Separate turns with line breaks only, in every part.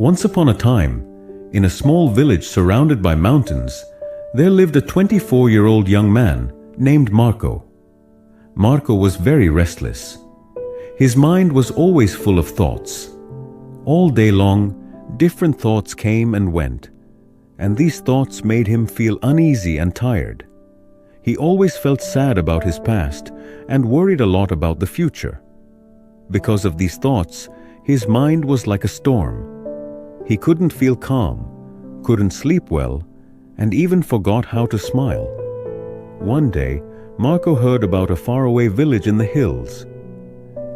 Once upon a time, in a small village surrounded by mountains, there lived a 24-year-old young man named Marco. Marco was very restless. His mind was always full of thoughts. All day long, different thoughts came and went, and these thoughts made him feel uneasy and tired. He always felt sad about his past and worried a lot about the future. Because of these thoughts, his mind was like a storm. He couldn't feel calm, couldn't sleep well, and even forgot how to smile. One day, Marco heard about a faraway village in the hills.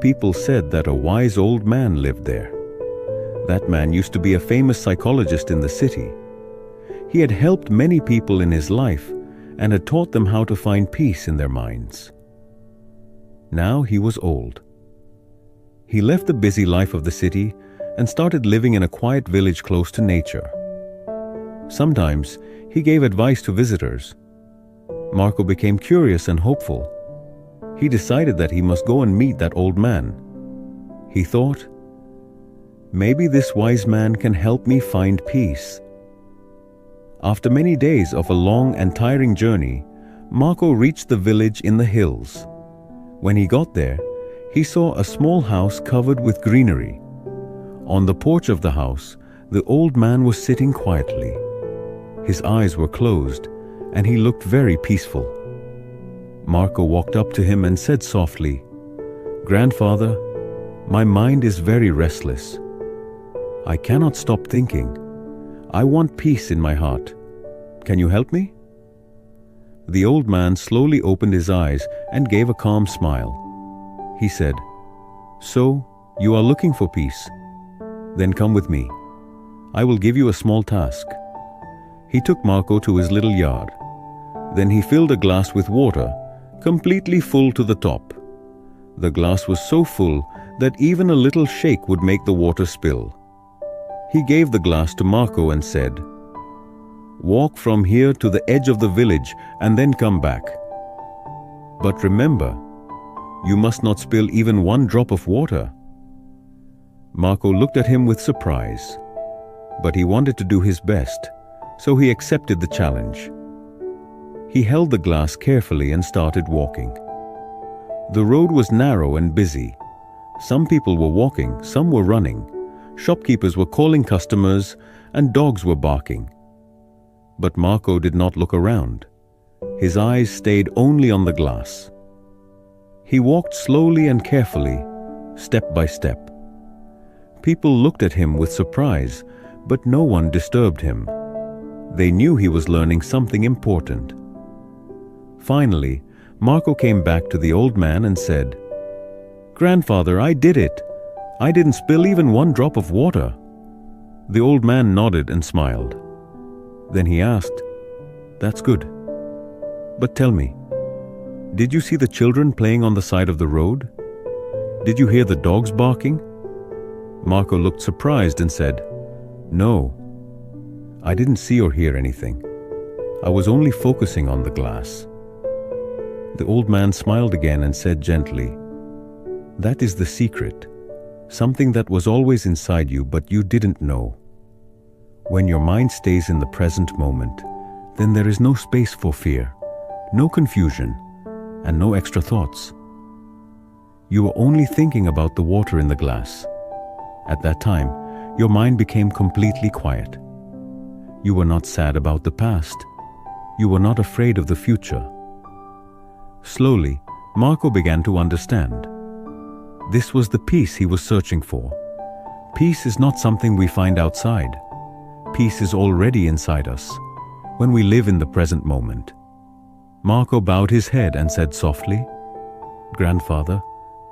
People said that a wise old man lived there. That man used to be a famous psychologist in the city. He had helped many people in his life and had taught them how to find peace in their minds. Now he was old. He left the busy life of the city and started living in a quiet village close to nature. Sometimes he gave advice to visitors. Marco became curious and hopeful. He decided that he must go and meet that old man. He thought, maybe this wise man can help me find peace. After many days of a long and tiring journey, Marco reached the village in the hills. When he got there, he saw a small house covered with greenery. On the porch of the house, the old man was sitting quietly. His eyes were closed, and he looked very peaceful. Marco walked up to him and said softly, "Grandfather, my mind is very restless. I cannot stop thinking. I want peace in my heart. Can you help me?" The old man slowly opened his eyes and gave a calm smile. He said, "So, you are looking for peace? Then come with me. I will give you a small task." He took Marco to his little yard. Then he filled a glass with water, completely full to the top. The glass was so full that even a little shake would make the water spill. He gave the glass to Marco and said, "Walk from here to the edge of the village and then come back. But remember, you must not spill even one drop of water." Marco looked at him with surprise, but he wanted to do his best, so he accepted the challenge. He held the glass carefully and started walking. The road was narrow and busy. Some people were walking, some were running. Shopkeepers were calling customers, and dogs were barking. But Marco did not look around. His eyes stayed only on the glass. He walked slowly and carefully, step by step. People looked at him with surprise, but no one disturbed him. They knew he was learning something important. Finally, Marco came back to the old man and said, "Grandfather, I did it. I didn't spill even one drop of water." The old man nodded and smiled. Then he asked, "That's good. But tell me, did you see the children playing on the side of the road? Did you hear the dogs barking?" Marco looked surprised and said, "No, I didn't see or hear anything. I was only focusing on the glass." The old man smiled again and said gently, "That is the secret, something that was always inside you but you didn't know. When your mind stays in the present moment, then there is no space for fear, no confusion, and no extra thoughts. You are only thinking about the water in the glass. At that time, your mind became completely quiet. You were not sad about the past. You were not afraid of the future." Slowly, Marco began to understand. This was the peace he was searching for. Peace is not something we find outside. Peace is already inside us, when we live in the present moment. Marco bowed his head and said softly, "Grandfather,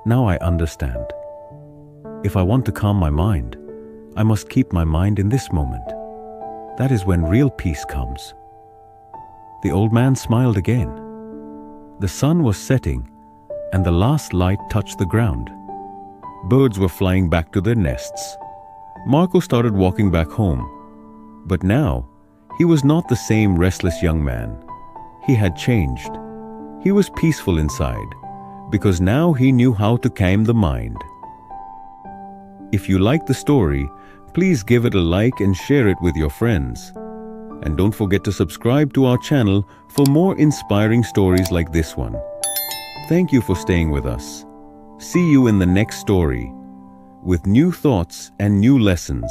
now I understand. If I want to calm my mind, I must keep my mind in this moment. That is when real peace comes." The old man smiled again. The sun was setting, and the last light touched the ground. Birds were flying back to their nests. Marco started walking back home. But now, he was not the same restless young man. He had changed. He was peaceful inside, because now he knew how to calm the mind. If you like the story, Please give it a like and share it with your friends. And don't forget to subscribe to our channel for more inspiring stories like this one. Thank you for staying with us. See you in the next story with new thoughts and new lessons.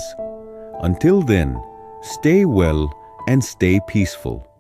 Until then, stay well and stay peaceful.